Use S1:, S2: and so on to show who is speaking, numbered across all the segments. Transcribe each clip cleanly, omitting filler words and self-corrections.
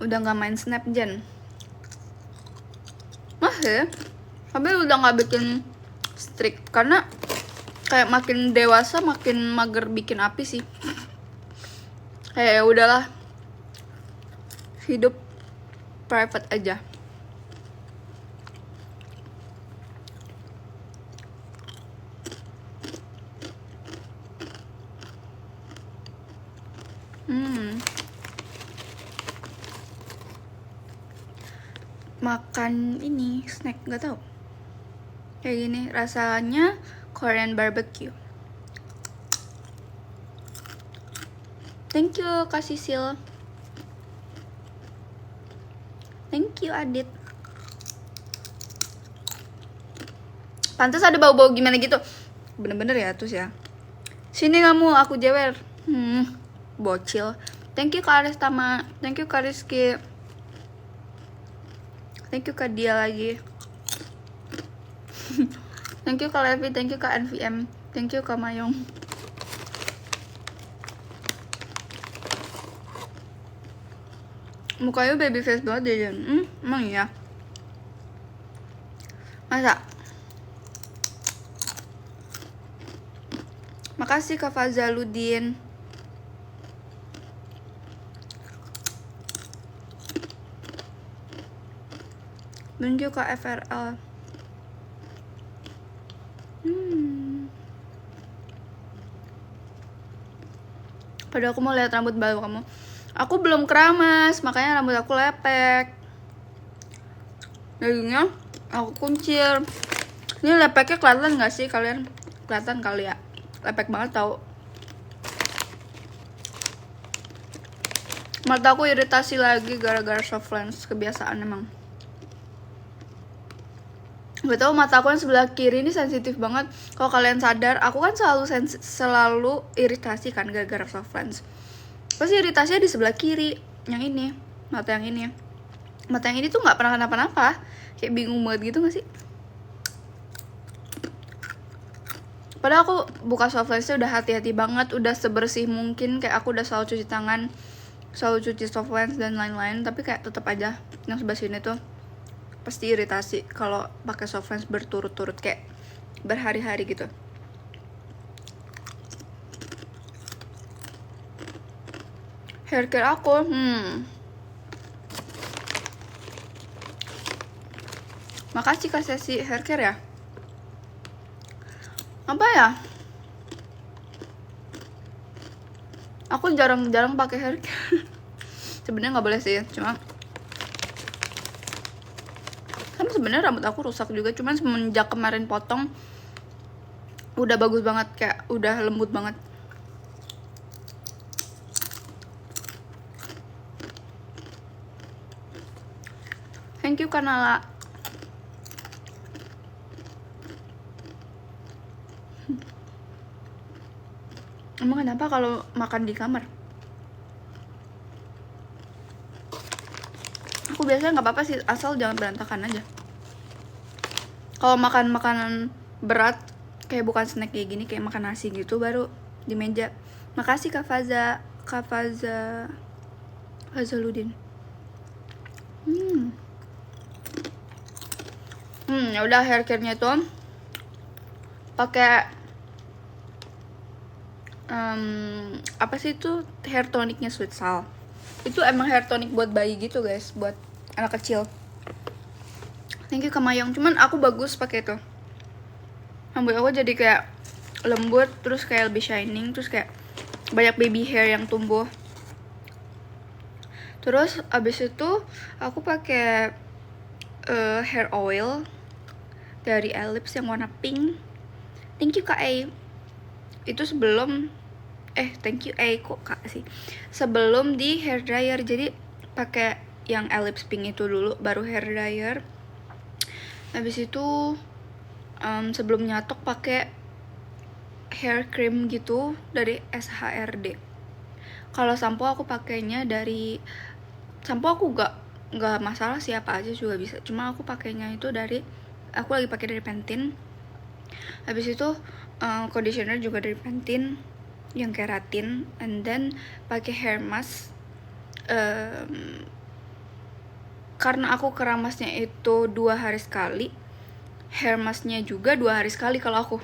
S1: udah nggak main Snapgen. Masih, tapi udah nggak bikin strict karena kayak makin dewasa makin mager bikin api sih. Kayak ya udahlah, hidup private aja. Makan ini snack nggak tahu kayak gini rasanya Korean barbecue. Thank you Kak Sisil, thank you Adit. Pantas ada bau-bau gimana gitu, bener-bener ya terus ya. Sini kamu, aku jewer. Bocil. Thank you Kak Aristama, thank you Kak Rizky, thank you Kak Dia lagi. Thank you Kak Levi, thank you Kak NVM, thank you Kak Mayong. Mukanya baby face banget deh Jan. Emang iya? Masa? Makasih Kak Fazaludin. Thank you Kak FRL. Padahal aku mau lihat rambut baru kamu. Aku belum keramas, makanya rambut aku lepek. Dagingnya aku kuncir. Ini lepeknya kelihatan nggak sih kalian? Kelihatan kali ya? Lepek banget tau. Mata aku iritasi lagi gara-gara soft lens, kebiasaan emang. Gak tau, mata aku yang sebelah kiri ini sensitif banget. Kalau kalian sadar, aku kan selalu iritasi kan gara-gara soft lens. Pasti iritasinya di sebelah kiri, yang ini, mata yang ini. Mata yang ini tuh nggak pernah kenapa-napa, kayak bingung banget gitu nggak sih? Padahal aku buka soft lensnya udah hati-hati banget, udah sebersih mungkin, kayak aku udah selalu cuci tangan, selalu cuci soft lens dan lain-lain, tapi kayak tetap aja yang sebelah sini tuh pasti iritasi kalau pakai soft lens berturut-turut kayak berhari-hari gitu. Hair care aku, makasih Kak Sesi hair care ya. Apa ya? Aku jarang-jarang pakai hair care. Sebenarnya nggak boleh sih, cuma kan sebenarnya rambut aku rusak juga, cuman semenjak kemarin potong udah bagus banget, kayak udah lembut banget. Thank you Kanala. Emang kenapa kalau makan di kamar? Aku biasanya nggak apa-apa sih, asal jangan berantakan aja. Kalau makan makanan berat kayak bukan snack kayak gini, kayak makan nasi gitu, baru di meja. Makasih Kak Fazaludin. Ya udah, hair care-nya tuh pakai apa sih itu, hair tonicnya Sweet Sal. Itu emang hair tonic buat bayi gitu guys, buat anak kecil. Thank you Kak Mayong. Cuman aku bagus pakai itu. Rambut aku jadi kayak lembut, terus kayak lebih shining, terus kayak banyak baby hair yang tumbuh. Terus abis itu aku pakai hair oil dari Ellipse yang warna pink. Thank you Kak A. Itu sebelum thank you A kok Kak sih. Sebelum di hair dryer, jadi pakai yang Ellipse pink itu dulu, baru hair dryer. Habis itu sebelum nyatok pakai hair cream gitu dari SHRD. Kalau sampo aku pakainya dari, sampo aku nggak masalah, siapa aja juga bisa, cuma aku pakainya itu dari, aku lagi pakai dari Pantene. Habis itu conditioner juga dari Pantene yang keratin, and then pakai hair mask karena aku keramasnya itu 2 hari sekali, hair masknya juga 2 hari sekali kalau aku.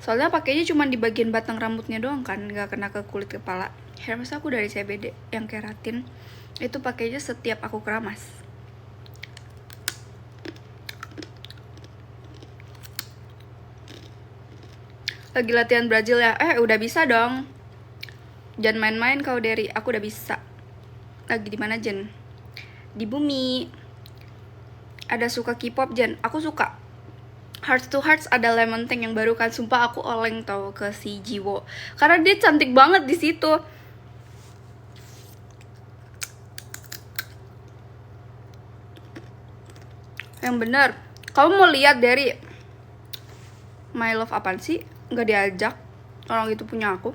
S1: Soalnya pakainya cuma di bagian batang rambutnya doang kan, nggak kena ke kulit kepala. Hair mask aku dari CBD yang keratin, itu pakainya setiap aku keramas. Lagi latihan Brazil ya? Udah bisa dong. Jangan main-main kau Derry, aku udah bisa. Lagi di mana Jen? Di bumi. Ada suka K-pop Jen? Aku suka. Hearts to Hearts ada Lemon Tank yang baru kan, sumpah aku oleng tau ke si Jiwo. Karena dia cantik banget di situ. Yang bener. Kamu mau lihat dari My Love apaan sih? Nggak diajak. Orang itu punya aku.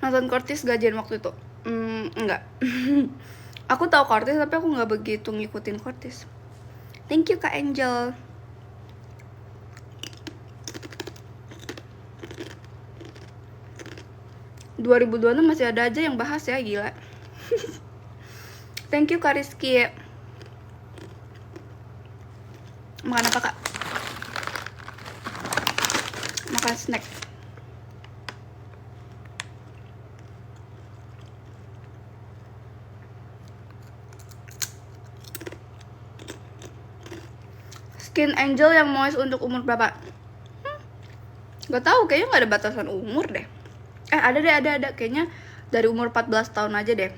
S1: Nonton Curtis gak Jen waktu itu? Enggak. Aku tahu Curtis tapi aku nggak begitu ngikutin Curtis. Thank you Kak Angel. ...2026 masih ada aja yang bahas ya, gila. Thank you Kak Rizky. Makan apa Kak? Makan snack. Skin Angel yang moist untuk umur berapa? Gak tahu, kayaknya nggak ada batasan umur deh. Ada kayaknya dari umur 14 tahun aja deh.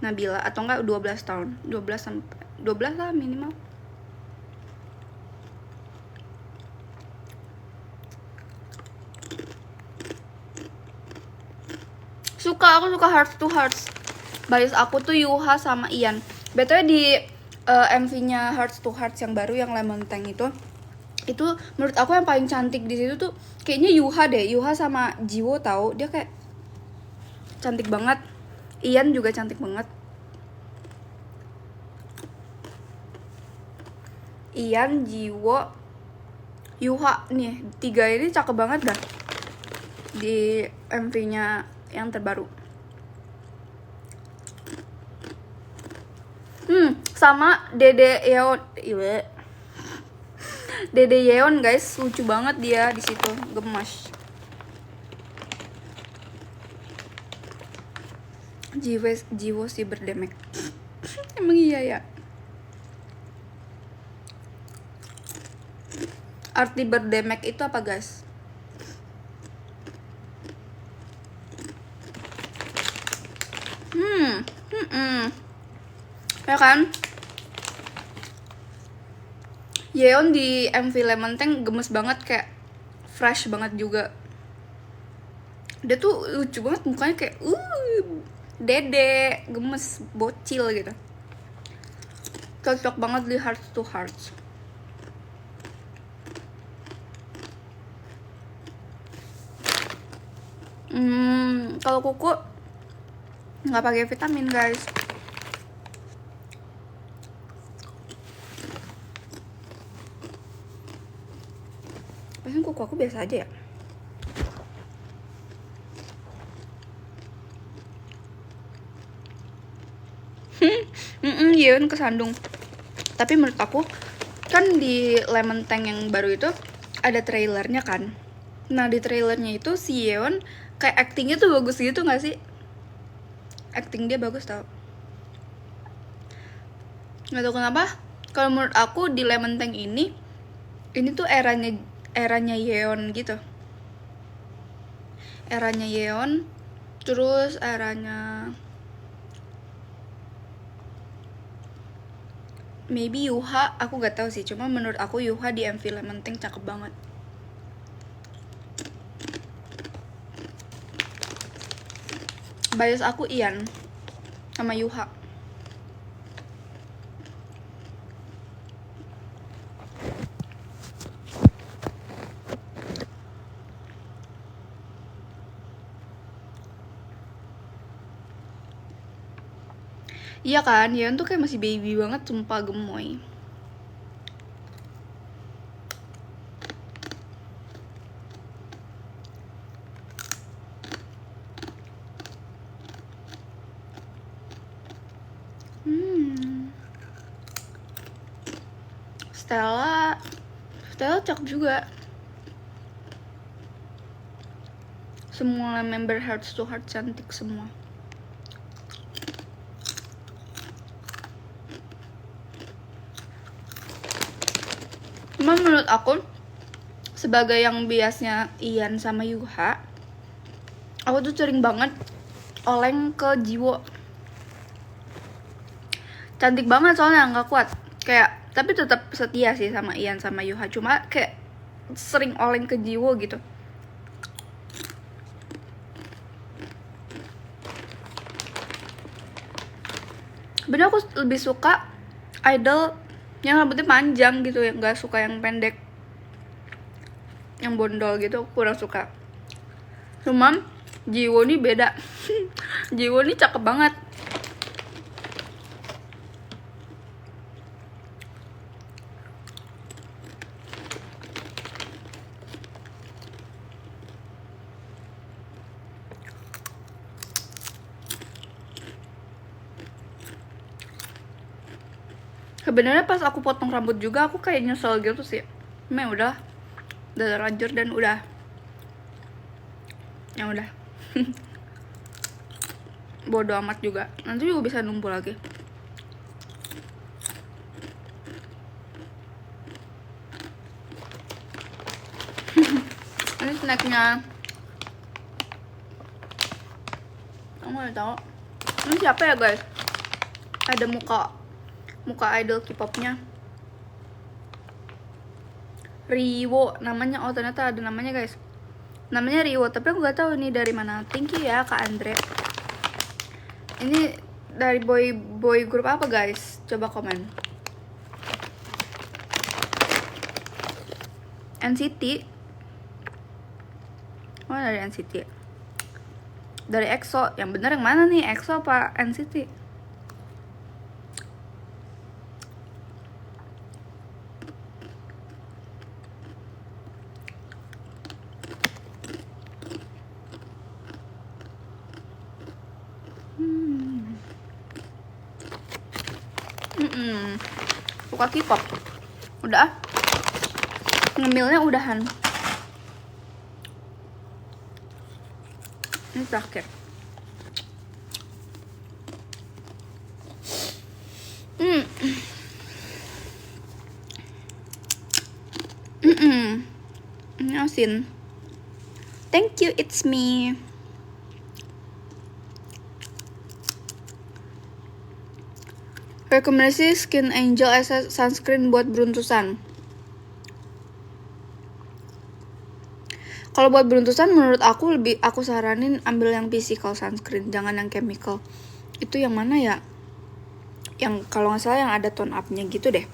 S1: Nabila atau enggak 12 tahun. 12 lah minimal. Aku suka Hearts to Hearts. Bias aku tuh Yuha sama Ian. BTW di MV-nya Hearts to Hearts yang baru yang Lemon Tank itu menurut aku yang paling cantik di situ tuh kayaknya Yuha deh. Yuha sama Jiwo tahu, dia kayak cantik banget. Ian juga cantik banget. Ian, Jiwo, Yuha nih, 3 ini cakep banget dah di MV-nya yang terbaru. Sama Dede Yeon. Dede Yeon guys, lucu banget dia di situ, gemas. Jiwo si berdemek. Emang iya ya? Arti berdemek itu apa guys? Ya kan? Yeon di MV Lemon Tank gemes banget, kayak fresh banget juga. Dia tuh lucu banget mukanya, kayak dede, gemes, bocil gitu. Cocok banget di Hearts to Hearts. Kalau kuku nggak pakai vitamin guys. Paling kuku aku biasa aja ya. Yeon kesandung. Tapi menurut aku kan di Lemon Tank yang baru itu ada trailernya kan. Nah di trailernya itu si Yeon kayak actingnya tuh bagus gitu nggak sih? Acting dia bagus tau. Nggak tahu kenapa. Kalau menurut aku di Lemon Tank ini tuh eranya Yeon gitu. Eranya Yeon, terus eranya maybe Yuha, aku gak tahu sih. Cuma menurut aku Yuha di MV Lemon Tank cakep banget. Bias aku Ian sama Yuha. Iya kan, Yeon tuh kayak masih baby banget, sumpah gemoy. Stella cakep juga. Semua member Hearts to Heart cantik semua. Cuma menurut aku, sebagai yang biasnya Ian sama Yuha, aku tuh sering banget oleng ke Jiwo. Cantik banget soalnya, nggak kuat. Kayak, tapi tetap setia sih sama Ian sama Yuha. Cuma kayak sering oleng ke Jiwo gitu. Bener aku lebih suka idol yang rambutnya panjang gitu, yang nggak suka yang pendek, yang bondol gitu, aku kurang suka. Cuma Jiwo nih beda. Jiwo nih cakep banget. Sebenarnya pas aku potong rambut juga aku kayak nyesel gitu sih. Cuma udah terlanjur dan udah. Ya udah. Bodo amat juga. Nanti juga bisa numpul lagi. Ini snacknya. Aku nggak tahu. Ini siapa ya guys? Ada muka idol K-popnya. Riwo namanya. Oh ternyata ada namanya guys. Namanya Riwo, tapi aku nggak tahu ini dari mana. Thank you ya Kak Andre. Ini dari boy group apa guys? Coba komen. NCT. Oh dari NCT. Dari EXO. Yang bener yang mana nih? EXO apa NCT? Suka K-pop. Udah. Ngemilnya udahan. Ini terakhir. Ini asin. Thank you, it's me. Rekomendasi Skin Angel as sunscreen buat beruntusan. Kalau buat beruntusan menurut aku aku saranin ambil yang physical sunscreen, jangan yang chemical. Itu yang mana ya? Yang kalau nggak salah yang ada tone up-nya gitu deh.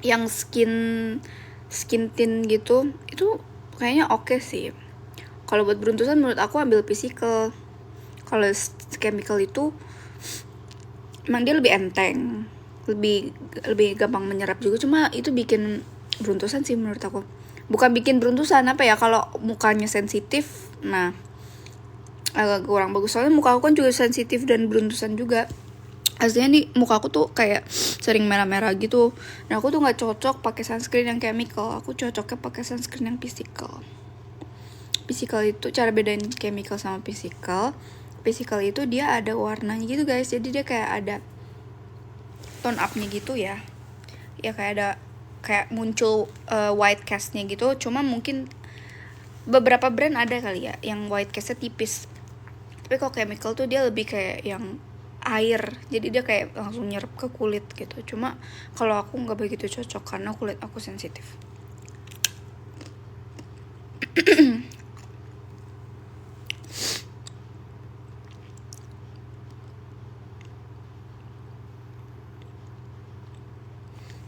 S1: Yang skin tint gitu, itu kayaknya oke sih. Kalau buat beruntusan menurut aku ambil physical. Kalau chemical itu emang dia lebih enteng, lebih gampang menyerap juga, cuma itu bikin beruntusan sih menurut aku. Bukan bikin beruntusan apa ya, kalau mukanya sensitif, nah agak kurang bagus. Soalnya muka aku kan juga sensitif dan beruntusan juga. Aslinya nih muka aku tuh kayak sering merah-merah gitu. Nah aku tuh nggak cocok pakai sunscreen yang chemical. Aku cocoknya pakai sunscreen yang physical. Physical itu cara bedain chemical sama physical. Physical itu dia ada warnanya gitu guys. Jadi dia kayak ada tone up-nya gitu ya. Ya kayak muncul white cast-nya gitu. Cuma mungkin beberapa brand ada kali ya yang white cast-nya tipis. Tapi kalau chemical tuh dia lebih kayak yang air. Jadi dia kayak langsung nyerap ke kulit gitu. Cuma kalau aku nggak begitu cocok karena kulit aku sensitif.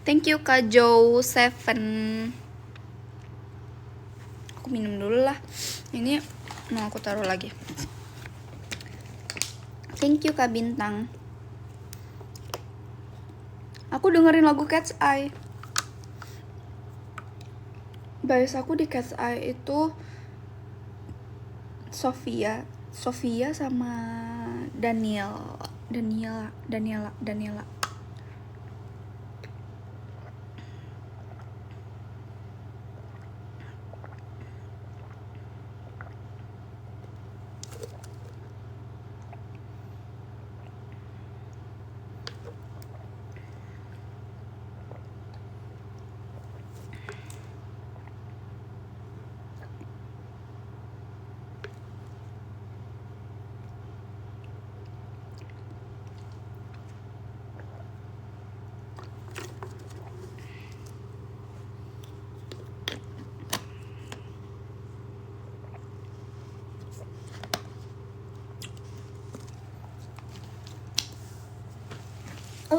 S1: Thank you Kak Joe 7. Aku minum dulu lah. Ini mau aku taruh lagi. Thank you Kak Bintang. Aku dengerin lagu Cat's Eye. Bias aku di Cat's Eye itu Sofia sama Daniela.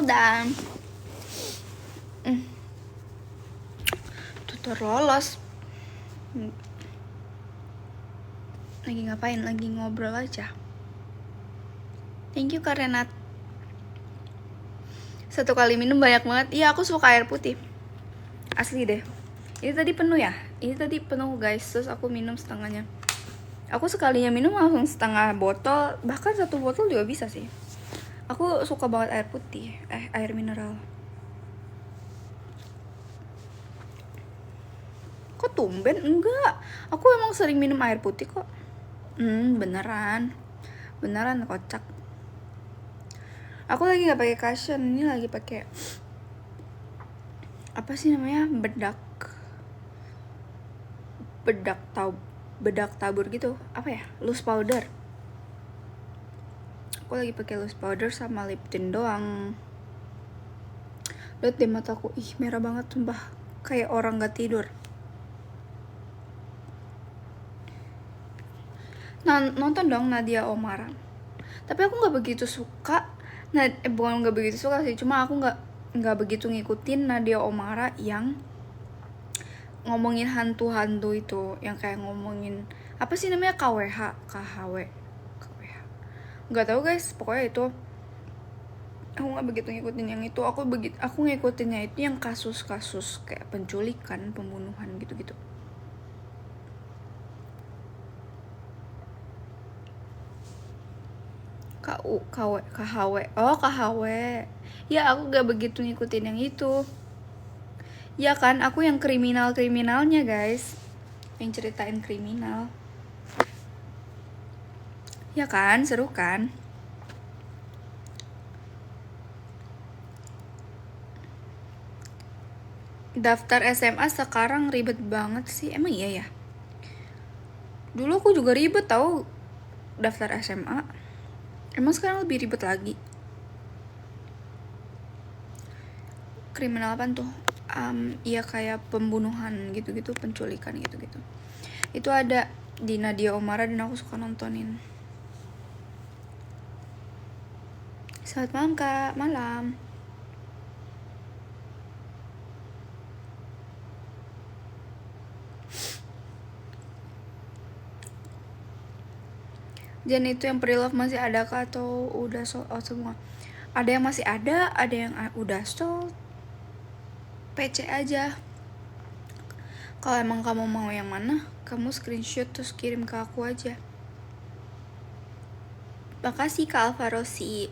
S1: done. Tutor lolos. Lagi ngapain? Lagi ngobrol aja. Thank you Kak Renat. 1 kali minum banyak banget. Iya, aku suka air putih. Asli deh. Ini tadi penuh ya? Ini tadi penuh guys. Terus aku minum setengahnya. Aku sekalinya minum langsung setengah botol. Bahkan 1 botol juga bisa sih. Aku suka banget air putih. Air mineral. Kok tumben? Enggak. Aku emang sering minum air putih kok. Beneran kocak. Aku lagi nggak pakai cushion, ini lagi pakai apa sih namanya, bedak tabur gitu, apa ya, loose powder. Aku lagi pakai loose powder sama lip tint doang. Lihat deh mataku, merah banget sumpah, kayak orang nggak tidur. Nah, nonton dong Nadia Oomara. Tapi aku nggak begitu suka. Bukan nggak begitu suka sih, cuma aku nggak begitu ngikutin Nadia Oomara yang ngomongin hantu-hantu itu, yang kayak ngomongin apa sih namanya, KHW. Nggak tahu guys, pokoknya itu aku nggak begitu ngikutin yang itu. Aku ngikutinnya itu yang kasus-kasus kayak penculikan, pembunuhan gitu-gitu. KHW. Oh, KHW. Ya, aku gak begitu ngikutin yang itu. Ya kan, aku yang kriminalnya guys. Yang ceritain kriminal. Ya kan, seru kan? Daftar SMA sekarang ribet banget sih. Emang iya ya? Dulu aku juga ribet tau daftar SMA. Emang sekarang lebih ribet lagi. Kriminal apa tuh? Iya kayak pembunuhan gitu-gitu, penculikan gitu-gitu. Itu ada di Nadia Oomara dan aku suka nontonin. Selamat malam Kak, malam. Dan itu yang pre-love masih ada kah atau udah sold out semua? Ada yang masih ada yang udah sold. PC aja. Kalau emang kamu mau yang mana, kamu screenshot terus kirim ke aku aja. Makasih Kak Alvarosi.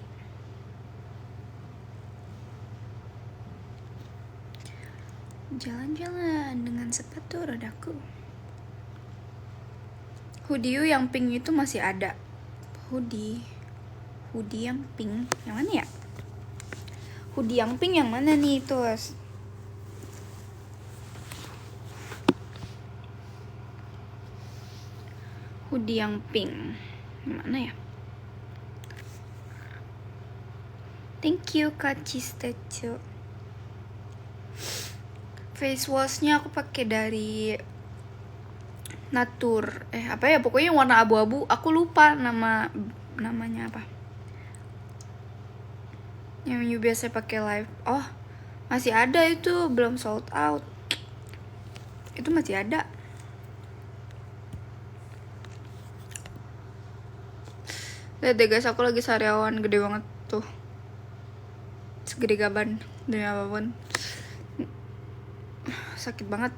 S1: Jalan-jalan dengan sepatu rodaku. Hoodie yang pink itu masih ada. Hoodie yang pink yang mana ya? Hoodie yang pink yang mana nih terus? Hoodie yang pink yang mana ya? Thank you Kak Cistecu. Face washnya aku pakai dari Natur. Apa ya, pokoknya warna abu-abu. Aku lupa namanya apa. Yang you biasa pakai live. Oh, masih ada itu, belum sold out. Itu masih ada. Lihat deh guys, aku lagi sariawan gede banget tuh. Segede gaban demi apapun. Sakit banget.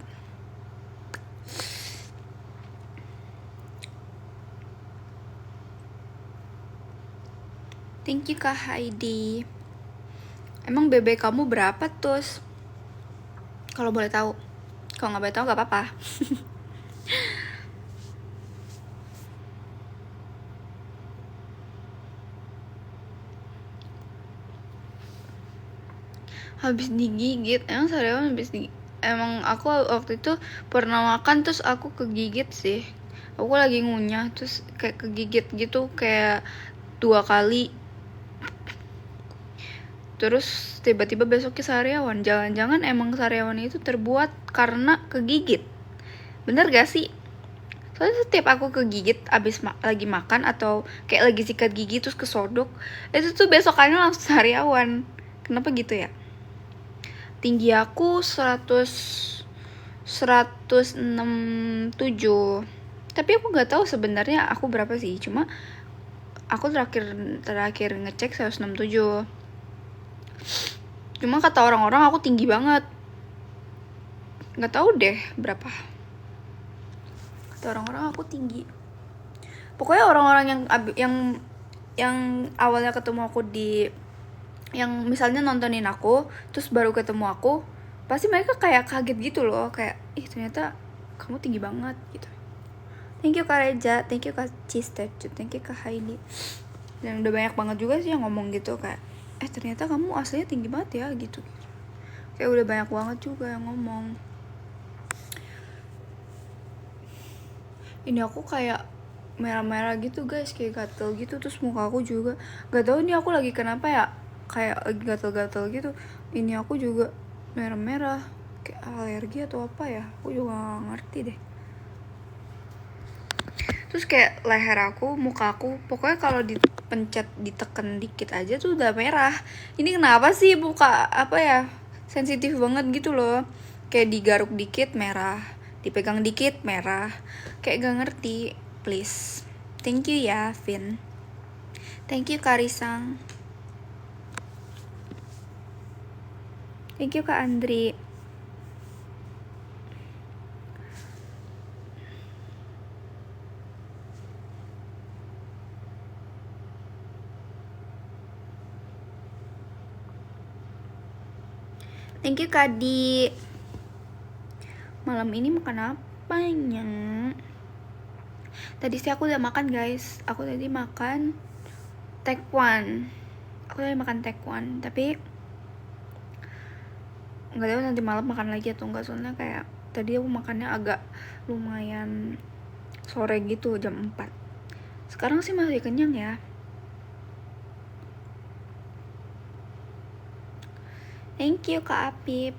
S1: Thank you Kak Heidi. Emang BB kamu berapa Tus? Kalau boleh tahu. Kalau nggak boleh tahu nggak apa-apa. Habis digigit. Emang sariawan habis digigit? Emang aku waktu itu pernah makan terus aku kegigit sih. Aku lagi ngunyah terus kayak kegigit gitu, kayak 2 kali. Terus tiba-tiba besoknya sariawan. Jangan-jangan emang sariawan itu terbuat karena kegigit. Bener gak sih? Soalnya setiap aku kegigit abis lagi makan atau kayak lagi sikat gigi terus kesodok, itu tuh besokannya langsung sariawan. Kenapa gitu ya? Tinggi aku 167. Tapi aku nggak tahu sebenarnya aku berapa sih. Cuma aku terakhir ngecek 167. Cuma kata orang-orang aku tinggi banget. Nggak tahu deh berapa. Kata orang-orang aku tinggi. Pokoknya orang-orang yang awalnya ketemu aku yang misalnya nontonin aku terus baru ketemu aku, pasti mereka kayak kaget gitu loh, kayak ih ternyata kamu tinggi banget gitu. Thank you Kak Reja, thank you Kak Cistecu, thank you Kak Heidi. Dan udah banyak banget juga sih yang ngomong gitu kayak ternyata kamu aslinya tinggi banget ya gitu. Kayak udah banyak banget juga yang ngomong. Ini aku kayak merah-merah gitu guys, kayak gatel gitu, terus muka aku juga gak tahu ini aku lagi kenapa ya, kayak lagi gatel-gatel gitu. Ini aku juga merah-merah, kayak alergi atau apa ya, aku juga gak ngerti deh. Terus kayak leher aku, muka aku, pokoknya kalau dipencet, diteken dikit aja tuh udah merah. Ini kenapa sih muka apa ya, sensitif banget gitu loh. Kayak digaruk dikit merah, dipegang dikit merah, kayak gak ngerti. Please, thank you ya Vin, thank you Karisang, thank you Kak Andri. Thank you Kak Di. Malam ini makan apanya? Tadi sih aku udah makan guys. Aku tadi makan taekwondo. Aku tadi makan taekwondo, tapi nggak tahu nanti malam makan lagi atau enggak, soalnya kayak tadi aku makannya agak lumayan sore gitu, jam 4. Sekarang sih masih kenyang ya. Thank you Kak Apip,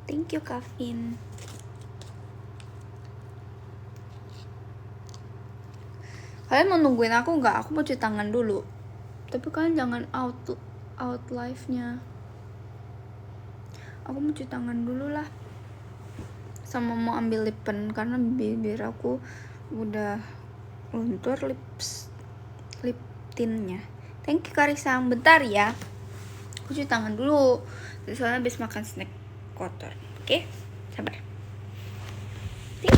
S1: thank you Kak Vin. Kalian mau nungguin aku nggak? Aku mau cuci tangan dulu. Tapi kalian jangan out live-nya. Aku mau cuci tangan dulu lah. Sama mau ambil lip pen karena bibir aku udah luntur lip tintnya. Thank you Karisang. Bentar ya, aku cuci tangan dulu, soalnya habis makan snack kotor. Oke, sabar. Ting.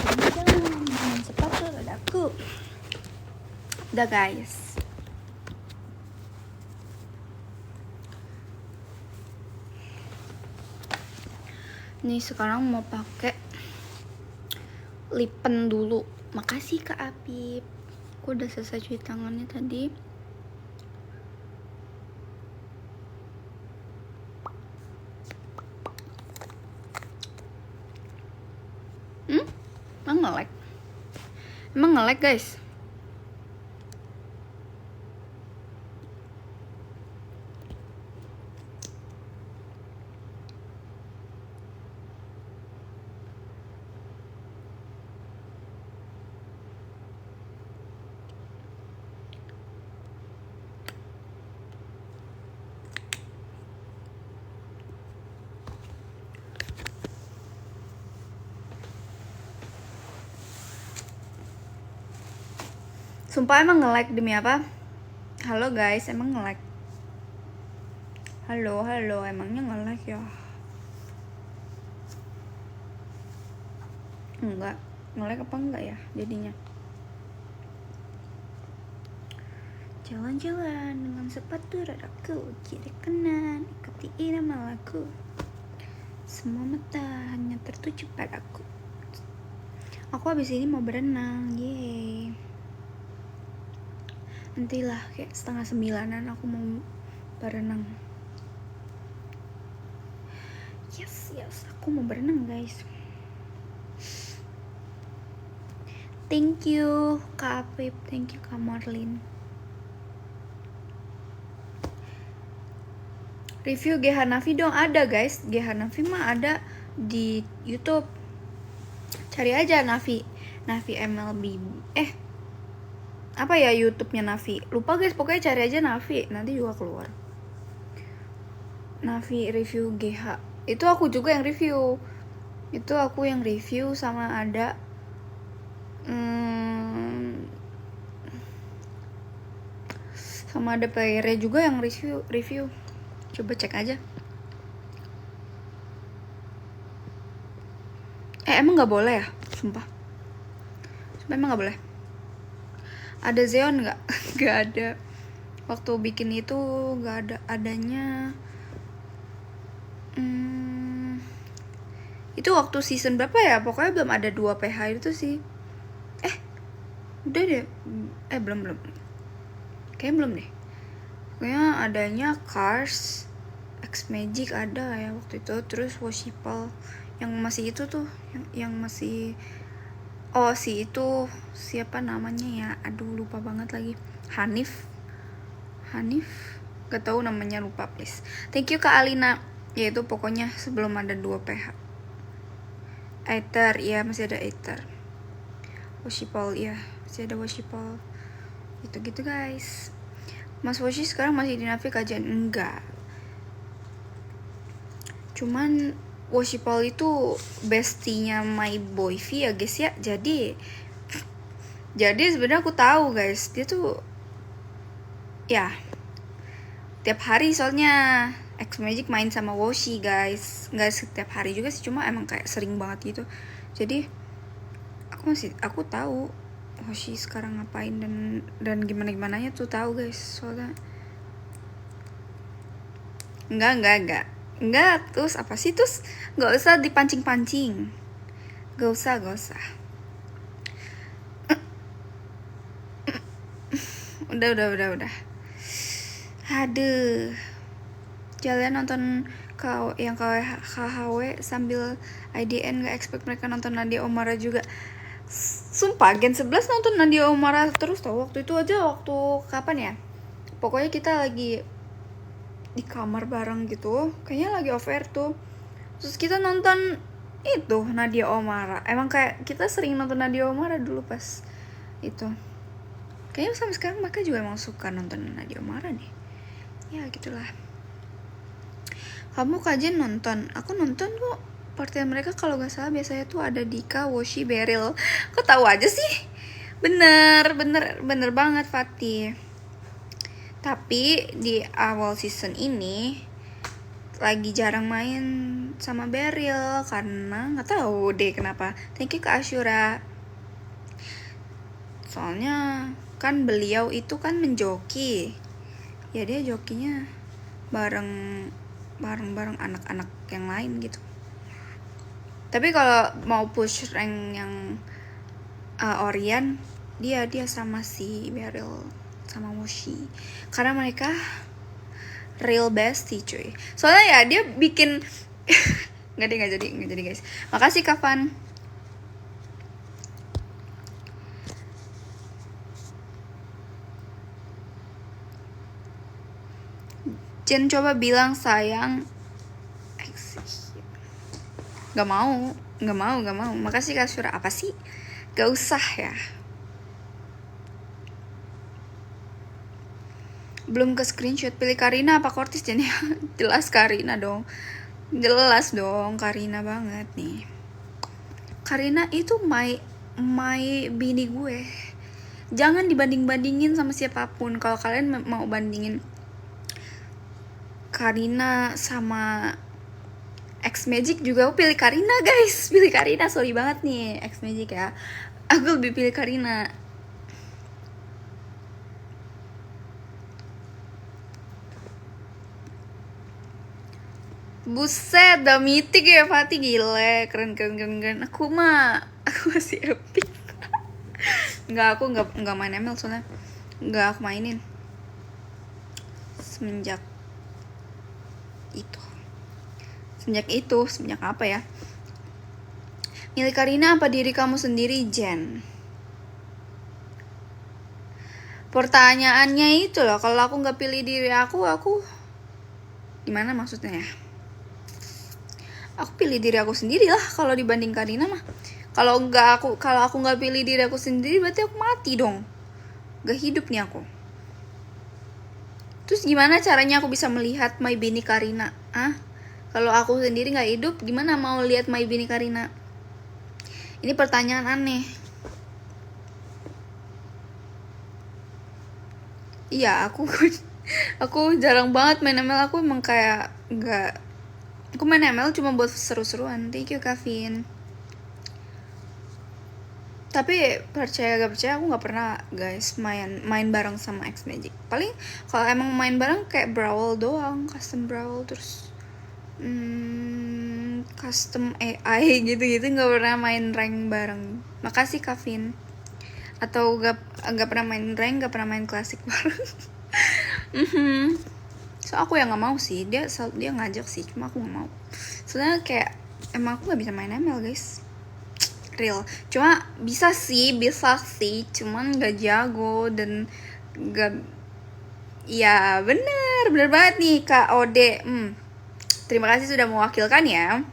S1: Jangan sepatu dadaku. Udah guys. Nih sekarang mau pakai lip pen dulu. Makasih Kak Apip. Aku udah selesai cuci tangannya tadi. Emang nge-lag guys. Sumpah emang nge-lag, demi apa? Halo guys, emang nge-lag? Halo, emangnya nge-lag ya? Enggak, nge-lag apa enggak ya jadinya? Jalan-jalan dengan sepatu rodaku, kiri kanan ikuti irama lagu. Semua mata hanya tertuju padaku. Aku habis ini mau berenang, yeay. Nantilah kayak 8:30 aku mau berenang. Yes, aku mau berenang guys. Thank you Kak Apip, thank you Kak Marlin. Review GH Navi dong, ada guys. GH Navi mah ada di YouTube. Cari aja Navi MLB. Apa ya YouTube-nya Navi? Lupa guys, pokoknya cari aja Navi, nanti juga keluar. Navi review GH. Itu aku juga yang review. Sama ada sama ada player juga yang review. Coba cek aja. Emang nggak boleh ya? Sumpah emang nggak boleh. Ada Xeon nggak? Nggak ada. Waktu bikin itu nggak ada. Adanya itu waktu season berapa ya? Pokoknya belum ada 2 PH itu sih. Udah deh. Belum. Kayaknya belum deh. Pokoknya adanya Cars, X Magic ada ya waktu itu. Terus Washipal yang masih itu tuh, yang masih si itu siapa namanya ya? Aduh lupa banget lagi. Hanif gak tahu namanya, lupa please. Thank you Kak Alina. Ya itu pokoknya sebelum ada 2 PH. Aether ya, masih ada Aether. Washipal ya, masih ada Washipal. Gitu guys. Mas Washi sekarang masih di Navi kajian? Enggak. Cuman Washipal itu bestinya my boy V ya guys ya. Jadi sebenarnya aku tahu guys, dia tuh ya tiap hari soalnya X Magic main sama Washi guys. Nggak setiap hari juga sih, cuma emang kayak sering banget gitu. Jadi aku tahu Washi sekarang ngapain dan gimana-gimananya tuh tahu guys, soalnya enggak terus apa sih, terus nggak usah dipancing-pancing, nggak usah udah aduh, jalan nonton yang KHW sambil IDN, nggak expect mereka nonton Nadia Oomara juga. Sumpah Gen 11 nonton Nadia Oomara terus tau. Waktu itu aja, waktu kapan ya, pokoknya kita lagi di kamar bareng gitu, kayaknya lagi off air tuh, terus kita nonton itu Nadia Oomara. Emang kayak kita sering nonton Nadia Oomara dulu pas itu. Kayaknya sampai sekarang mereka juga emang suka nonton Nadia Oomara nih. Ya gitulah. Kamu kajian nonton? Aku nonton kok. Partian mereka kalau gak salah biasanya tuh ada Dika, Woshi, Beryl. Kok tahu aja sih? Bener banget Fatih. Tapi di awal season ini lagi jarang main sama Beryl karena nggak tahu deh kenapa. Thank you Kak Asyura. Soalnya kan beliau itu kan menjoki. Ya dia jokinya bareng anak-anak yang lain gitu. Tapi kalau mau push rank yang Orion, dia sama si Beryl sama Woshi, karena mereka real bestie cuy. Soalnya ya dia bikin nggak jadi guys. Makasih Kavan. Jen coba bilang sayang. Gak mau. Makasih Kak Syura. Apa sih? Gak usah ya. Belum ke screenshot. Pilih Karina apa Cortis Jen? Jelas Karina dong. Karina banget nih. Karina itu my bini gue. Jangan dibanding-bandingin sama siapapun. Kalau kalian mau bandingin Karina sama X Magic juga, aku pilih Karina guys. Pilih Karina, sorry banget nih X Magic ya. Aku lebih pilih Karina. Buset, udah mythic ya Fatih, gile. Keren. Aku masih epic. Aku nggak main ML soalnya. Nggak aku mainin semenjak apa ya? Milih Karina apa diri kamu sendiri, Jen? Pertanyaannya itu loh, kalau aku nggak pilih diri aku gimana maksudnya ya? Aku pilih diri aku sendiri lah kalau dibanding Karina mah. Kalau aku nggak pilih diri aku sendiri berarti aku mati dong. Gak hidup nih aku. Terus gimana caranya aku bisa melihat My Bini Karina? Kalau aku sendiri nggak hidup, gimana mau lihat My Bini Karina? Ini pertanyaan aneh. Iya, aku jarang banget main ML. Aku emang kayak nggak. Aku main ML cuma buat seru-seruan. Thank you, Kavin. Tapi percaya gak percaya aku nggak pernah guys main bareng sama X Magic. Paling kalau emang main bareng kayak brawl doang, custom brawl, terus custom AI gitu-gitu, nggak pernah main rank bareng. Makasih Kavin. Atau nggak pernah main rank, nggak pernah main klasik bareng. So aku yang nggak mau sih, dia ngajak sih, cuma aku nggak mau. Soalnya kayak emang aku nggak bisa main ML guys, real. Cuma bisa sih, cuman nggak jago dan nggak. Ya bener banget nih Kak Ode. Terima kasih sudah mewakilkan ya.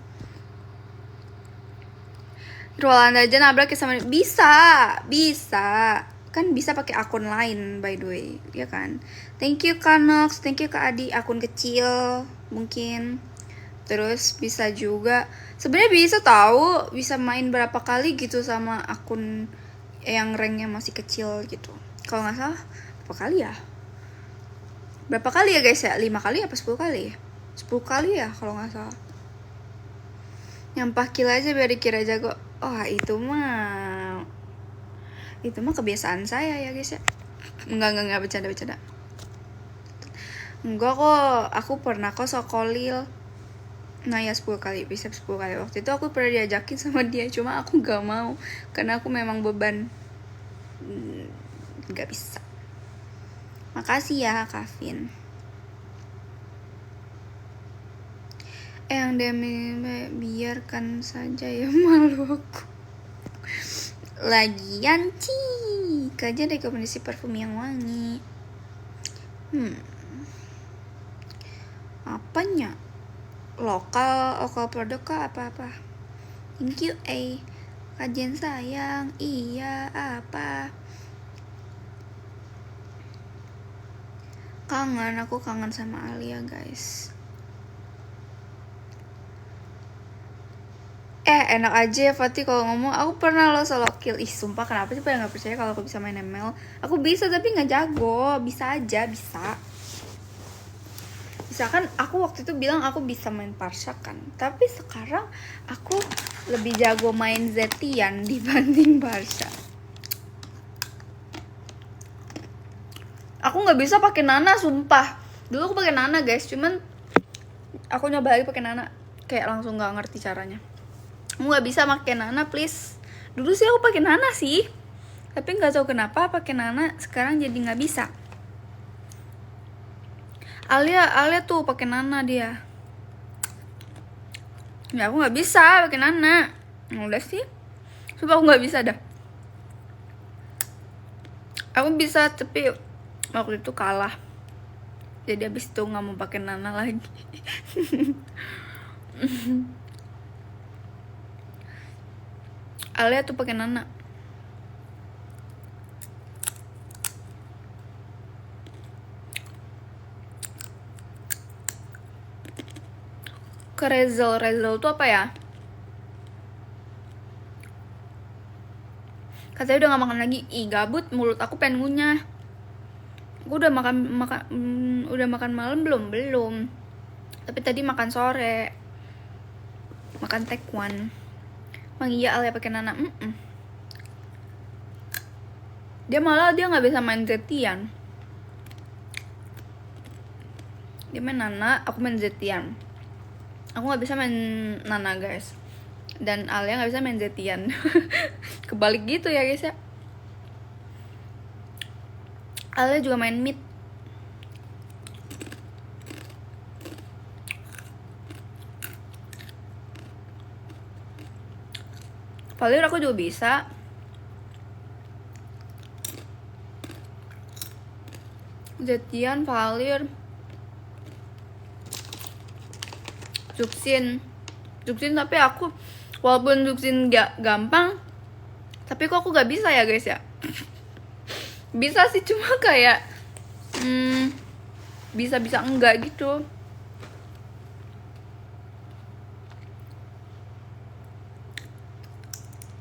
S1: Rolanda aja nabrak sama bisa kan, bisa pakai akun lain by the way, ya kan. Thank you Kanox, thank you Kak Adi, akun kecil mungkin. Terus bisa juga sebenarnya bisa main berapa kali gitu sama akun yang ranknya masih kecil gitu. Kalau nggak salah berapa kali ya guys ya, 5 kali apa 10 kali? 10 kali ya kalau nggak salah. Nyampah kill aja biar dikira jago. Itu mah kebiasaan saya ya guys ya. Enggak bercanda. Enggak kok, aku pernah kok sokolil. Nah ya 10 kali, bisa 10 kali. Waktu itu aku pernah diajakin sama dia, cuma aku gak mau karena aku memang beban. Gak bisa. Makasih ya Kavin. Yang demi biarkan saja ya, malu aku. Lagian kajian rekomendasi parfum yang wangi. Apanya? Lokal produk kah apa? Thank you kajian sayang. Iya apa? Aku kangen sama Alia guys. Enak aja ya Fatih kalau ngomong. Aku pernah lo solo kill. Sumpah kenapa sih pada gak percaya kalau aku bisa main ML? Aku bisa tapi gak jago. Bisa aja, bisa. Misalkan aku waktu itu bilang aku bisa main Parsha kan, tapi sekarang aku lebih jago main Zetian dibanding Parsha. Aku nggak bisa pakai Nana sumpah. Dulu aku pakai Nana guys, cuman aku nyoba lagi pakai Nana kayak langsung nggak ngerti caranya. Aku nggak bisa pakai Nana please. Dulu sih aku pakai Nana sih, tapi nggak tahu kenapa pakai Nana sekarang jadi nggak bisa. Alia tuh pakai Nana dia. Ya aku nggak bisa pakai Nana. Udah sih, coba aku nggak bisa dah. Aku bisa tapi waktu itu kalah. Jadi abis itu nggak mau pakai Nana lagi. Alia tuh pakai Nana. Ke Rezel tuh apa ya? Katanya udah gak makan lagi. Gabut, mulut aku pengen ngunyah. Aku udah makan malam belum. Tapi tadi makan sore. Makan tekwan. Emang iya Alia pakai Nana? Dia nggak bisa main Zetian. Dia main Nana, aku main Zetian. Aku nggak bisa main Nana guys, dan Alia nggak bisa main Zetian. Kebalik gitu ya guys ya. Alia juga main mid. Valir aku juga bisa. Zetian, Valir, Juxin, tapi aku walaupun Juxin gak gampang, tapi kok aku gak bisa ya guys ya. Bisa sih, cuma kayak bisa enggak gitu.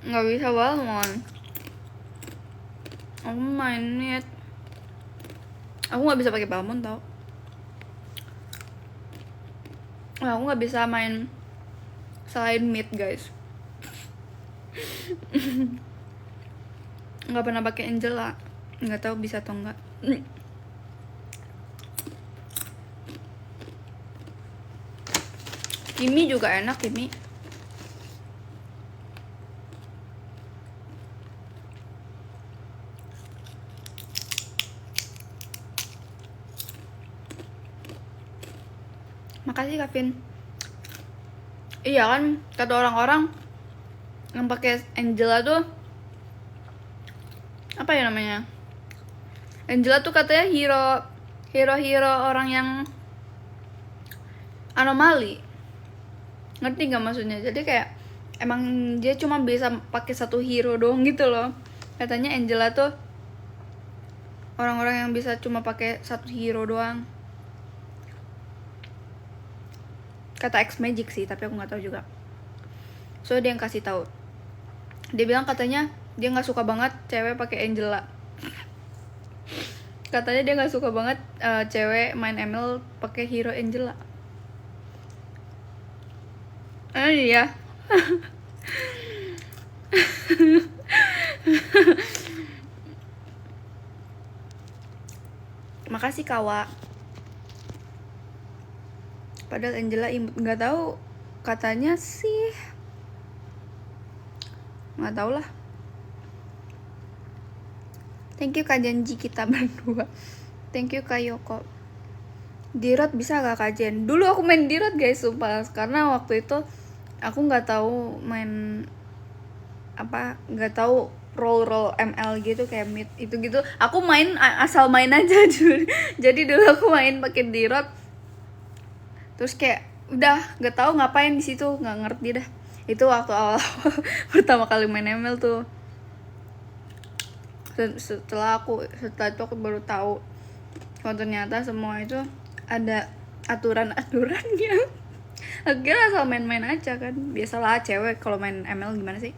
S1: Nggak bisa banget. Aku main mid. Aku nggak bisa pakai Balmond tau. Aku nggak bisa main selain mid guys. Nggak pernah pakai Angela. Nggak tahu bisa atau enggak. Kimi juga enak, Kimi. Makasih Kevin. Iya kan, kata orang-orang yang pakai Angela tuh apa ya namanya? Angela tuh katanya hero orang yang anomali. Ngerti gak maksudnya? Jadi kayak emang dia cuma bisa pakai satu hero doang gitu loh. Katanya Angela tuh orang-orang yang bisa cuma pakai satu hero doang. Kata X Magic sih, tapi aku nggak tahu juga. So dia yang kasih tahu. Dia bilang katanya dia nggak suka banget cewek pakai Angela. Katanya dia nggak suka banget cewek main ML pakai hero Angela. Iya. Makasih Kawa. Padahal Angela imut, nggak tahu, katanya sih nggak tahu lah. Thank you Kak Janji kita berdua. Thank you Kak Yoko. Dirot bisa gak Kak Jen? Dulu aku main Dirot guys, sumpah. Karena waktu itu aku nggak tahu main apa, nggak tahu roll ML gitu kayak mid itu gitu. Aku main asal main aja jadi dulu aku main pakai Dirot. Terus kayak udah nggak tahu ngapain di situ, nggak ngerti dah. Itu waktu awal pertama kali main ML tuh. Setelah itu aku baru tahu kalau ternyata semua itu ada aturannya. Akhirnya asal main-main aja kan. Biasalah cewek kalau main ML gimana sih.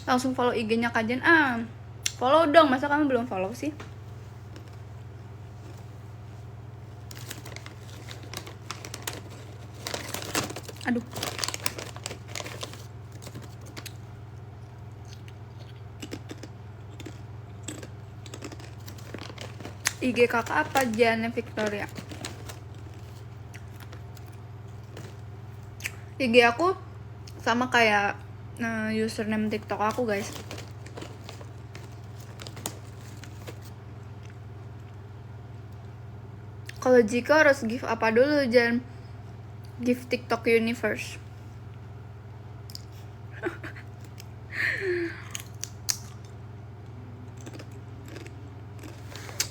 S1: Langsung follow IG-nya Kajen. Follow dong, masa kamu belum follow sih? Aduh. IG kakak apa? Jane Victoria. IG aku sama kayak username TikTok aku guys. Kalau jika harus give apa dulu, Jan? Give TikTok Universe.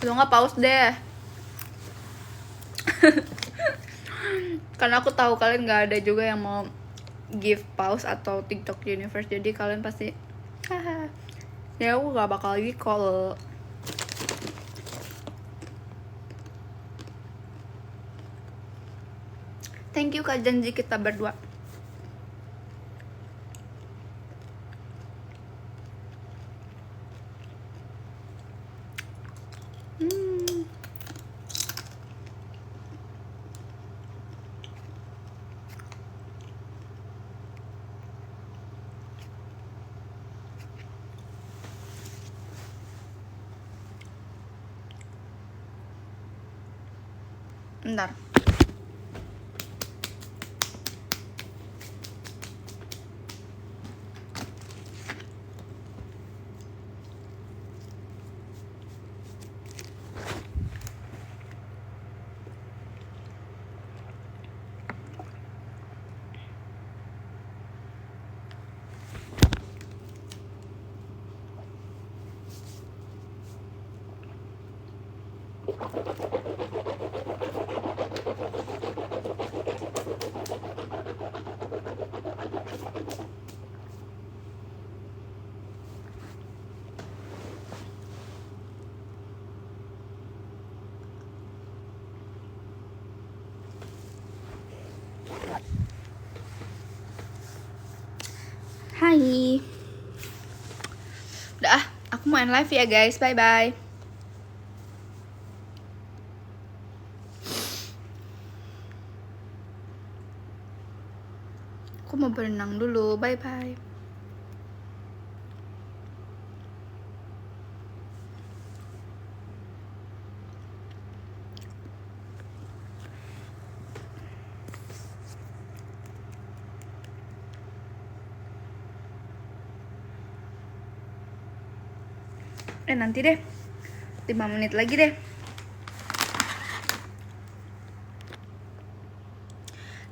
S1: Lo nggak pause deh. Karena aku tahu kalian nggak ada juga yang mau give pause atau TikTok Universe, jadi kalian pasti ya aku nggak bakal lagi call. Thank you Kak Janji kita berdua. Bentar. Hai. Udah aku mau end live ya guys. Bye bye. Aku mau berenang dulu. Bye bye. Nanti deh 5 menit lagi deh.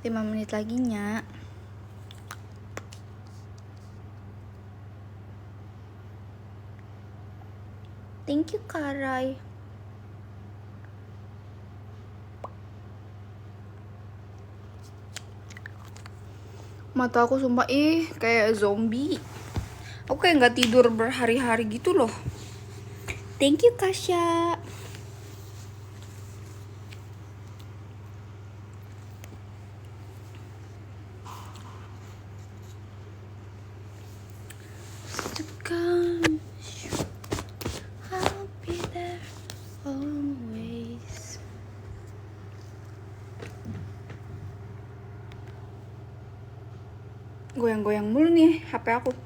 S1: 5 menit lagi nya. Thank you Karai. Mata aku sumpah kayak zombie. Aku kayak nggak tidur berhari-hari gitu loh. Thank you Kasya. I'll be there always. Goyang-goyang mulu nih HP aku.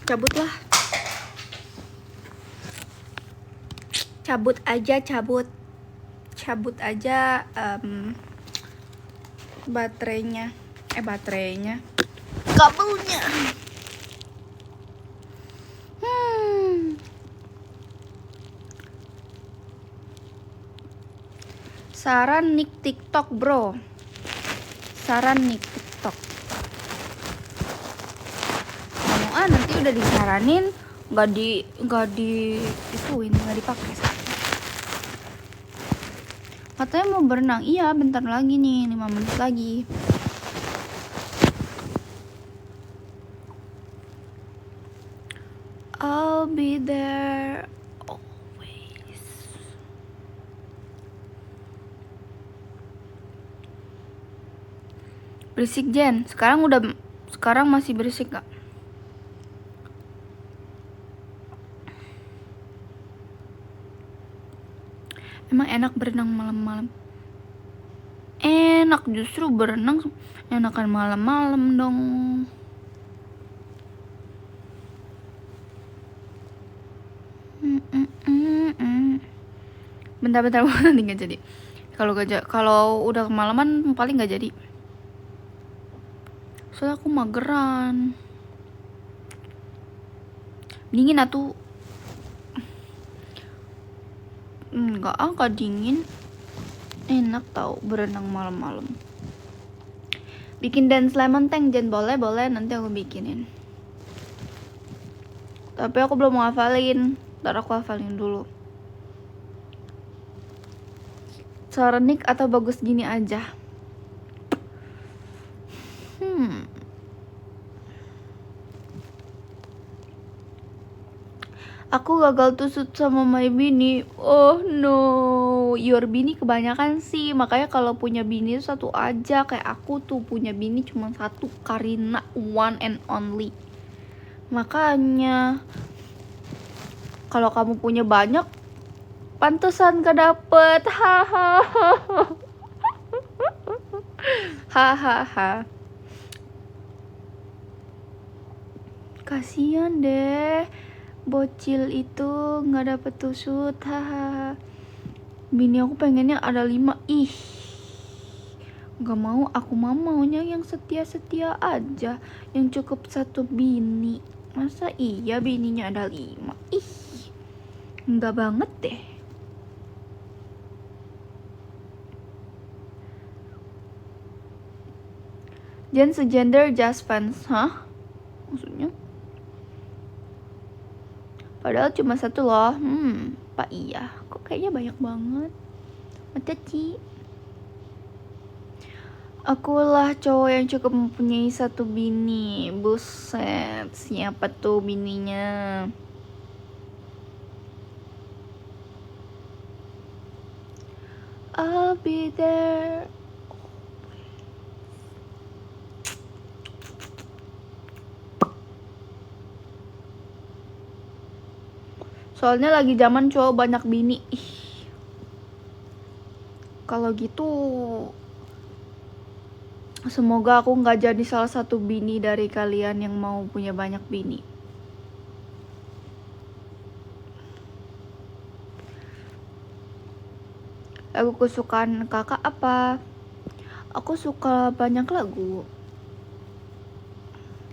S1: Cabutlah. Cabut aja. Baterainya. Kabelnya. Saran nick TikTok bro. Nanti udah disaranin nggak dipakai. Katanya mau berenang. Iya, bentar lagi nih, 5 menit lagi. I'll be there always. Berisik Jen. Sekarang masih berisik gak? Emang enak berenang malam-malam? Enak, justru berenang enakan malam-malam dong. Bentar nanti nggak jadi. Kalau udah kemalaman paling nggak jadi. Soalnya aku mageran. Dingin atuh. Enggak dingin. Enak tau berenang malam-malam. Bikin dance lemon tank Jen, boleh nanti aku bikinin. Tapi aku belum mau hafalin. Ntar aku hafalin dulu. Saran nick atau bagus gini aja? Aku gagal tusuk sama my bini. Oh no, your bini kebanyakan sih. Makanya kalau punya bini itu satu aja. Kayak aku tuh punya bini cuma satu, Karina, one and only. Makanya kalau kamu punya banyak, pantesan gak dapet. Hahaha. Kasian deh, bocil itu nggak dapet tusut. Hahaha. Bini aku pengennya ada 5. Nggak mau, aku maunya yang setia aja, yang cukup 1 bini. Masa iya bininya ada 5? Nggak banget deh. Jen segender just fans. Hah? Maksudnya? Padahal cuma satu loh. Pak iya. Kok kayaknya banyak banget. Mata Ci. Akulah cowok yang cukup mempunyai satu bini. Buset, siapa tuh bininya? I'll be there. Soalnya lagi zaman cowok banyak bini. Kalau gitu, semoga aku nggak jadi salah satu bini dari kalian yang mau punya banyak bini. Lagu kesukaan kakak apa? Aku suka banyak lagu.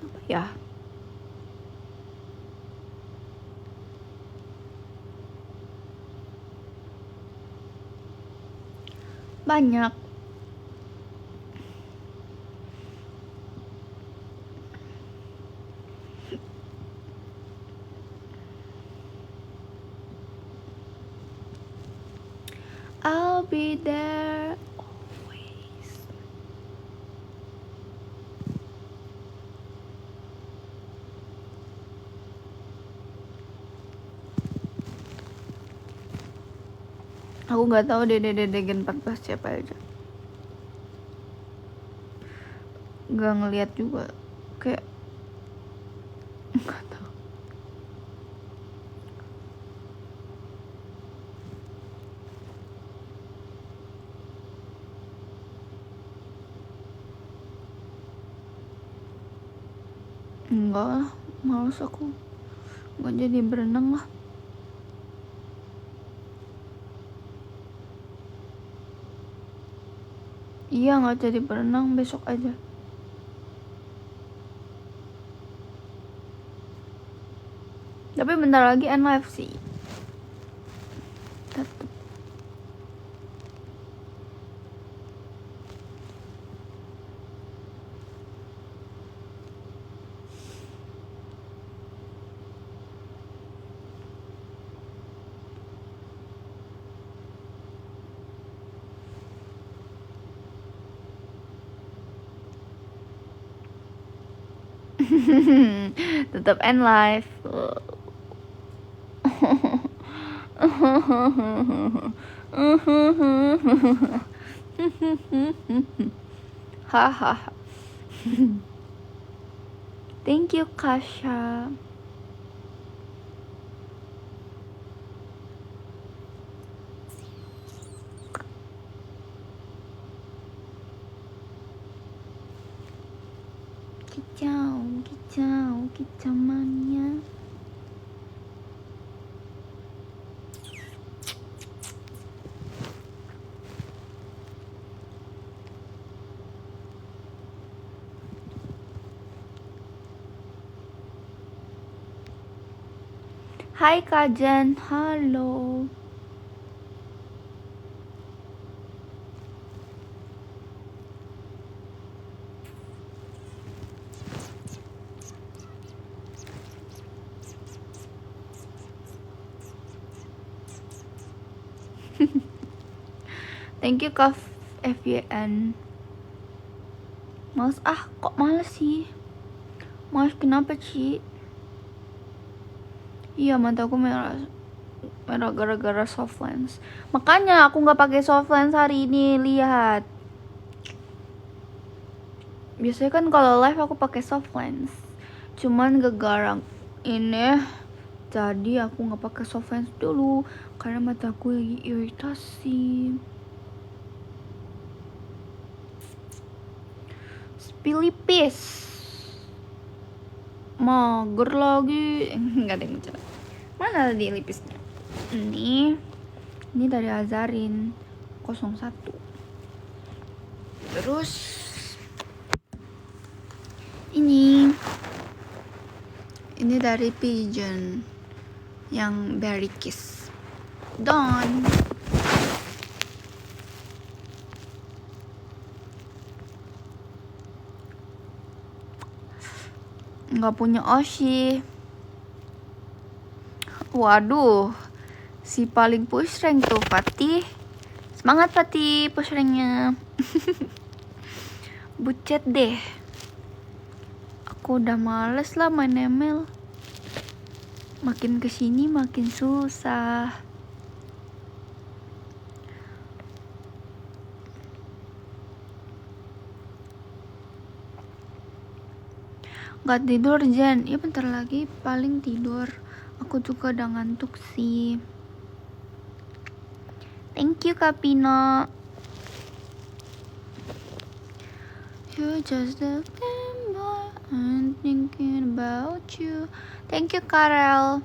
S1: Apa ya? Banyak. I'll be there always. Aku nggak tahu Dede Gen 14 siapa aja. Nggak ngeliat juga. Kayak nggak tahu. Enggak lah, males aku. Nggak jadi berenang lah. Iya, nggak jadi berenang, besok aja. Tapi bentar lagi live sih. Tetep. Tetap end live. Hahaha. Thank you Kasha. Kicau mania. Hai Kajan, halo. Thank you Kak FYN. Males kok males sih? Males kenapa Ci? Iya, mataku merah gara-gara soft lens. Makanya aku nggak pakai soft lens hari ini, lihat. Biasanya kan kalau live aku pakai soft lens. Cuman gara-gara ini jadi aku nggak pakai soft lens dulu karena mataku lagi iritasi. Pilipis. Mager lagi. Enggak ada yang bercanda. Mana tadi lipisnya? Ini dari Azarin 01. Terus ini dari Pigeon yang Berry Kiss. Done. nggak punya Oshi. Waduh, si paling push rank tuh Fatih. Semangat Fatih push ranknya. Bucet deh. Aku udah males lah main ML. Makin kesini makin susah. Gak tidur Jen? Ya bentar lagi paling tidur. Aku juga udah ngantuk sih. Thank you Kak Pino. You're just a game boy, I'm thinking about you. Thank you Karel.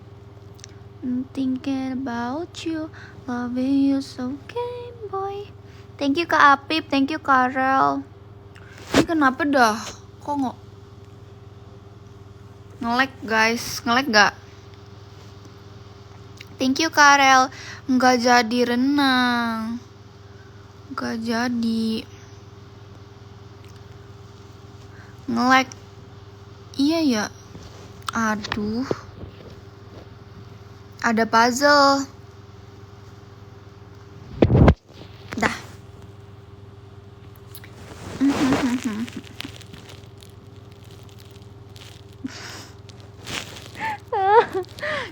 S1: I'm thinking about you, loving you so game boy. Thank you Kak Apip, thank you Karel. Ini kenapa dah? Kok nge-lag guys? Nge-lag gak? Thank you Karel. Nggak jadi renang. Nggak jadi. Nge-lag. Iya ya. Aduh. Ada puzzle. Dah.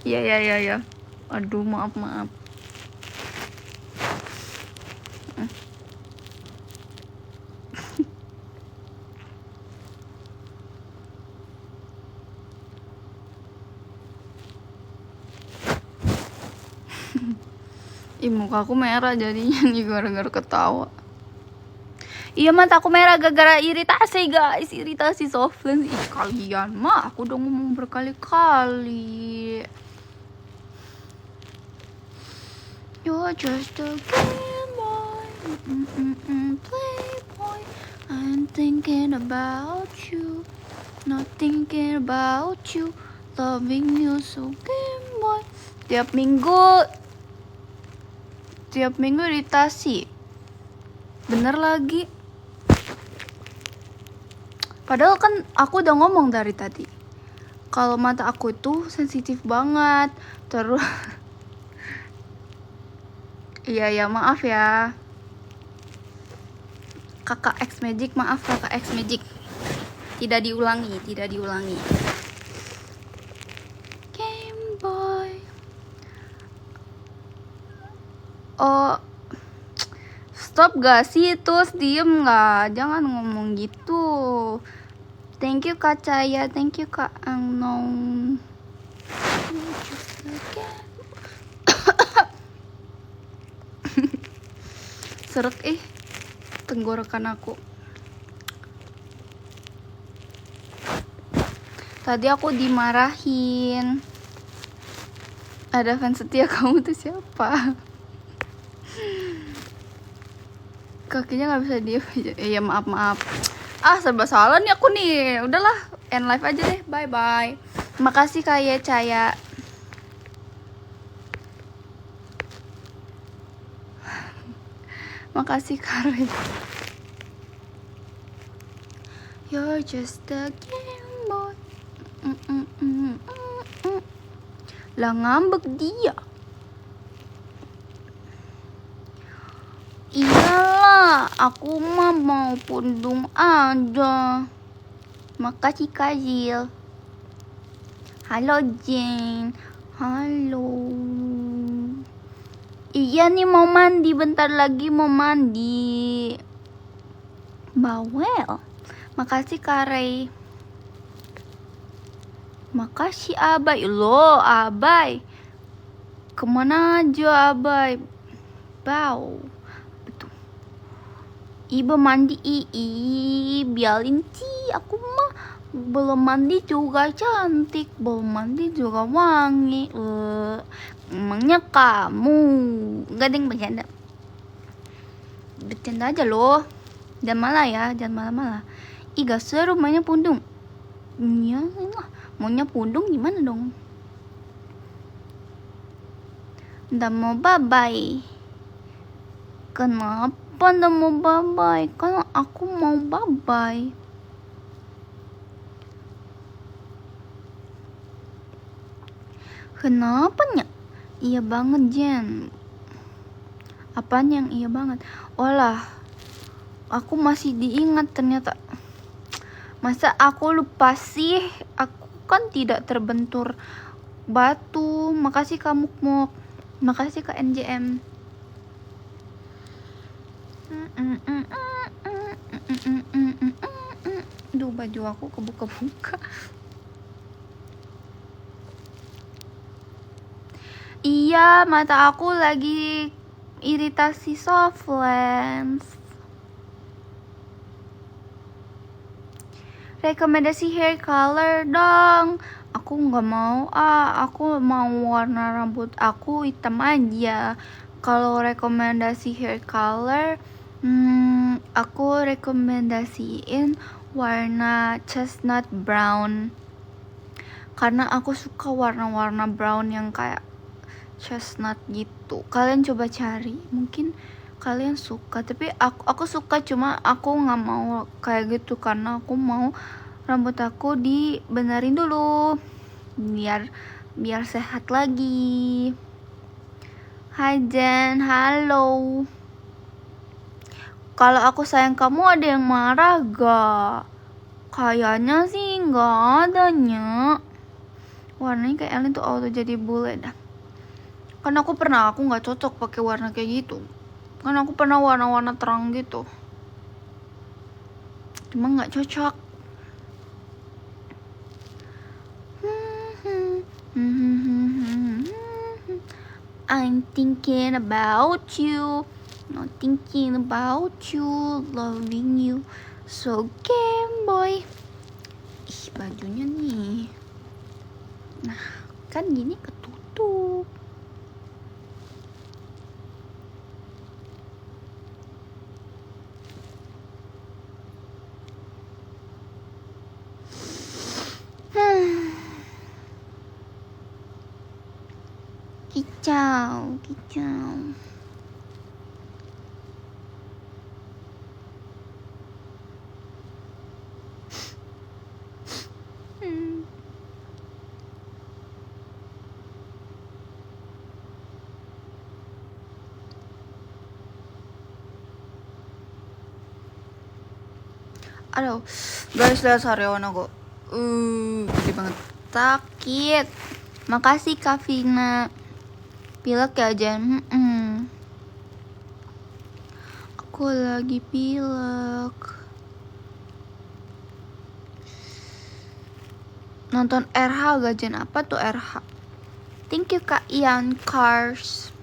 S1: Ya. Aduh, maaf. Ih, muka aku merah jadinya nih gara-gara ketawa. Iya, mata aku merah gara-gara iritasi guys. Iritasi Softland. Ih, kalian mah aku udah ngomong berkali-kali. You're just a game boy, playboy. I'm thinking about you, not thinking about you, loving you so game boy. Tiap minggu iritasi. Bener lagi. Padahal kan aku udah ngomong dari tadi. Kalau mata aku itu sensitif banget. Terus Iya, maaf ya. Kakak X Magic, maaf Kakak X Magic. Tidak diulangi. Game Boy. Oh, stop gak sih? Terus diem gak? Jangan ngomong gitu. Thank you Kak Caya, thank you Kak Unknown. Seret tenggorokan aku. Tadi aku dimarahin. Ada fans setia kamu tuh siapa? Kakinya nggak bisa diem. Iya, maaf. Serba salah nih aku nih. Udahlah, end live aja deh. Bye. Makasih Kak Ye Caya. Makasih Karin. You're just a game boy. Lah ngambek dia. Iyalah, aku mah mau pundung aja. Makasih Kazil. Halo Jane. Halo. Iya nih mau mandi, bentar lagi mau mandi. Bawel. Makasih Karey. Makasih Abai. Loh Abai, kemana aja Abai? Bau. Betul. Ibu mandi biarin sih. Aku mah belum mandi juga cantik, belum mandi juga wangi. Emangnya kamu? Enggak deng, bercanda aja loh. Jangan malah ya, jangan malah. Ih gak seru mainnya pundung. Iya lah, maunya pundung gimana dong? Udah mau bye-bye. Kenapa udah mau bye-bye? Kan aku mau bye-bye. Kenapa nya? Iya banget Jen. Apaan yang iya banget? Olah, aku masih diingat ternyata. Masa aku lupa sih? Aku kan tidak terbentur batu. Makasih Kak Mukmuk. Makasih Kak NJM. Duh, baju aku kebuka-buka. Iya, mata aku lagi iritasi soft lens. Rekomendasi hair color dong. Aku nggak mau aku mau warna rambut aku hitam aja. Kalau rekomendasi hair color, aku rekomendasiin warna chestnut brown. Karena aku suka warna-warna brown yang kayak chestnut gitu. Kalian coba cari, mungkin kalian suka. Tapi aku suka, cuma aku nggak mau kayak gitu karena aku mau rambut aku dibenerin dulu biar sehat lagi. Hai Jen, halo. Kalau aku sayang kamu ada yang marah gak? Kayaknya sih nggak adanya. Warnanya kayak Ellen tuh auto jadi bule dah. Kan aku nggak cocok pakai warna kayak gitu. Kan aku pernah warna-warna terang gitu. Cuma nggak cocok. I'm thinking about you, not thinking about you, loving you, so Game Boy. Ih, bajunya nih. Nah, kan gini ketutup. Kicau. Aduh, guys, lihat sariawan aku. Gede banget. Sakit. Makasih Kak Vina. Pilek ya Jen. Aku lagi pilek. Nonton RH gak Jen? Apa tuh RH? Thank you Kak Ian Cars.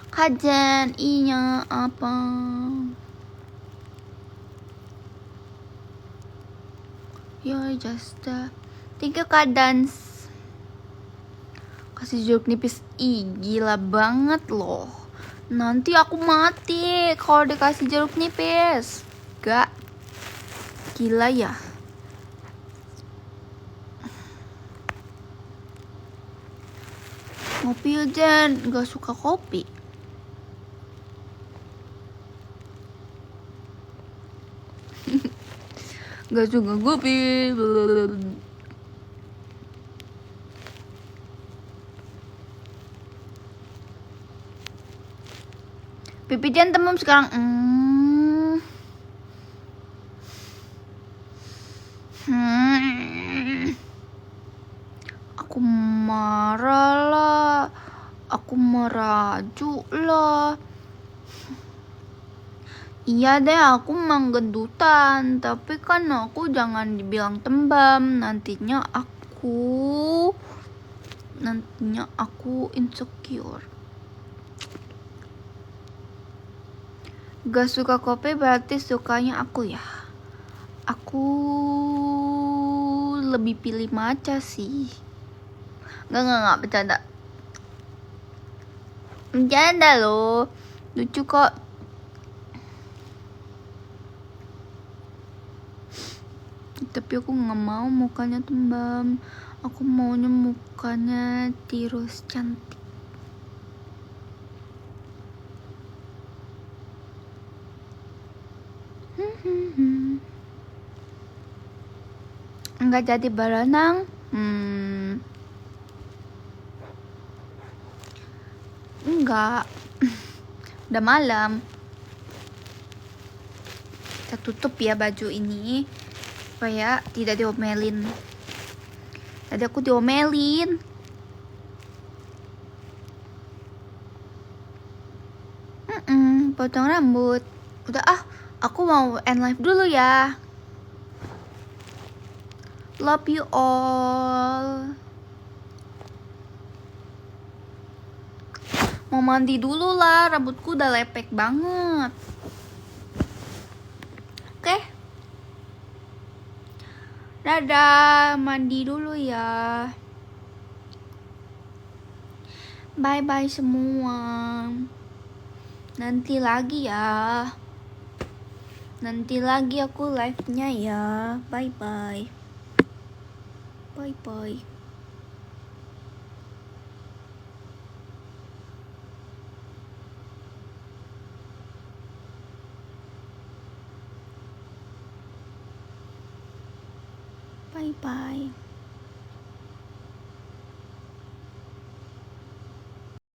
S1: Kak Jen, iya apa? You're just thank you Kak Dance. Kasih jeruk nipis. Ih, gila banget loh. Nanti aku mati kalau dikasih jeruk nipis. Gak. Gila ya. Ngopi ya Jen. Gak suka kopi. Gak suka kopi. Pipi Jen temem sekarang. Aku marah lah. Aku merajuk lah. Iya deh, aku emang gendutan. Tapi kan aku jangan dibilang tembam. Nantinya aku insecure. Gak suka kopi berarti sukanya aku ya. Aku lebih pilih matcha sih. Gak bercanda. Bercanda loh. Lucu kok. Tapi aku gak mau mukanya tembam. Aku maunya mukanya tirus cantik. Enggak jadi berenang. enggak. Udah malam. Kita tutup ya baju ini supaya tidak diomelin. Tadi aku diomelin. Potong rambut. Udah aku mau end live dulu ya. Love you all. Mau mandi dulu lah, rambutku udah lepek banget. Oke. Dadah, mandi dulu ya. Bye bye semua. Nanti lagi ya. Nanti lagi aku live-nya ya. Bye bye. Bye bye. Bye bye.